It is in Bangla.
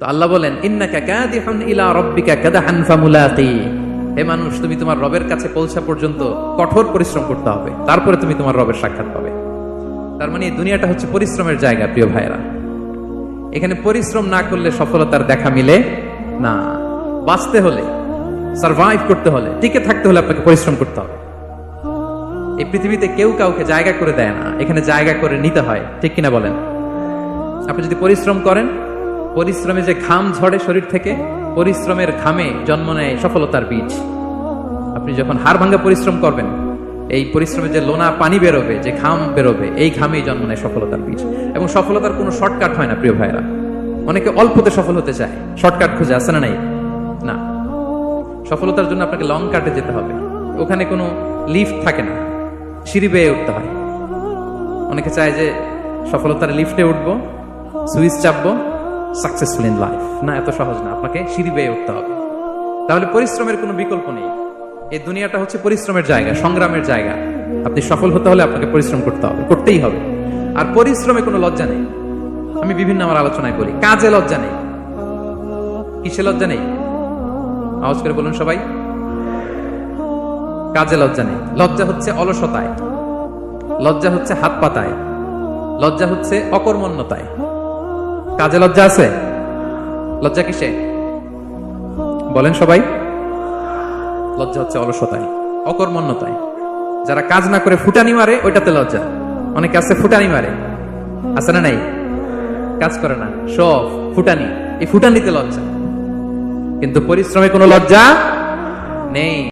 তো আল্লাহ বলেন ইন্নাকা কাদিহুন ইলা রাব্বিকা কাদহান ফামুলাকি। হে মানুষ, তুমি তোমার রবের কাছে পৌঁছা পর্যন্ত কঠোর পরিশ্রম করতে হবে, তারপরে তুমি তোমার রবের সাক্ষাৎ পাবে। তার মানে এই দুনিয়াটা হচ্ছে পরিশ্রমের জায়গা। প্রিয় ভাইরা, এখানে পরিশ্রম না করলে সফলতার দেখা মিলে না। বাঁচতে হলে, সারভাইভ করতে হলে, টিকে থাকতে হলে আপনাকে পরিশ্রম করতে হবে। এই পৃথিবীতে কেউ কাউকে জায়গা করে দেয় না, এখানে জায়গা করে নিতে হয়। ঠিক কিনা বলেন? আপনি যদি পরিশ্রম করেন, পরিশ্রমে যে ঘাম ঝরে শরীর থেকে, পরিশ্রমের ঘামে জন্ম নেয় সফলতার বীজ। আপনি যখন হাড় ভাঙ্গা পরিশ্রম করবেন, এই পরিশ্রমে যে লোনা পানি বেরোবে, যে ঘাম বেরোবে, এই ঘামেই জন্ম নেয় সফলতার বীজ। এবং সফলতার কোনো শর্টকাট হয় না প্রিয় ভাইরা। অনেকে অল্পতে সফল হতে চায়, শর্টকাট খুঁজে, আছে না নাই? না, সফলতার জন্য আপনাকে লং কাটে যেতে হবে। ওখানে কোনো লিফট থাকে না, সিঁড়ি বেয়ে উঠতে হয়। অনেকে চায় যে সফলতার লিফটে উঠবো, সুইচ চাপবো, সাকসেসফুল ইন লাইফ। না, এত সহজ না, আপনাকে সিঁড়ি বেয়ে উঠতে হবে। তাহলে পরিশ্রমের কোনো বিকল্প নেই। এই দুনিয়াটা হচ্ছে পরিশ্রমের জায়গা, সংগ্রামের জায়গা। আপনি সফল হতে হলে আপনাকে পরিশ্রম করতে হবে, করতেই হবে। আর পরিশ্রমে কোনো লজ্জা নেই। আমি বিভিন্ন আমার আলোচনায় বলি, কাজে লজ্জা নেই। কিসে লজ্জা নেই? আওয়াজ করে বলুন সবাই। কাজে লজ্জা নেই। লজ্জা হচ্ছে অলসতায়, লজ্জা হচ্ছে হাত পাতায়, লজ্জা হচ্ছে অকর্মণ্যতায়। কাজে লজ্জা আছে? লজ্জা কিসে বলেন সবাই? লজ্জা হচ্ছে অলসতায়, অকর্মণ্যতায়। যারা কাজ না করে ফুটানি মারে, ওইটাতে লজ্জা। অনেকে আছে ফুটানি মারে, আছে না নাই? কাজ করে না, সব ফুটানি, এই ফুটানিতে লজ্জা। কিন্তু পরিশ্রমে কোনো লজ্জা নেই।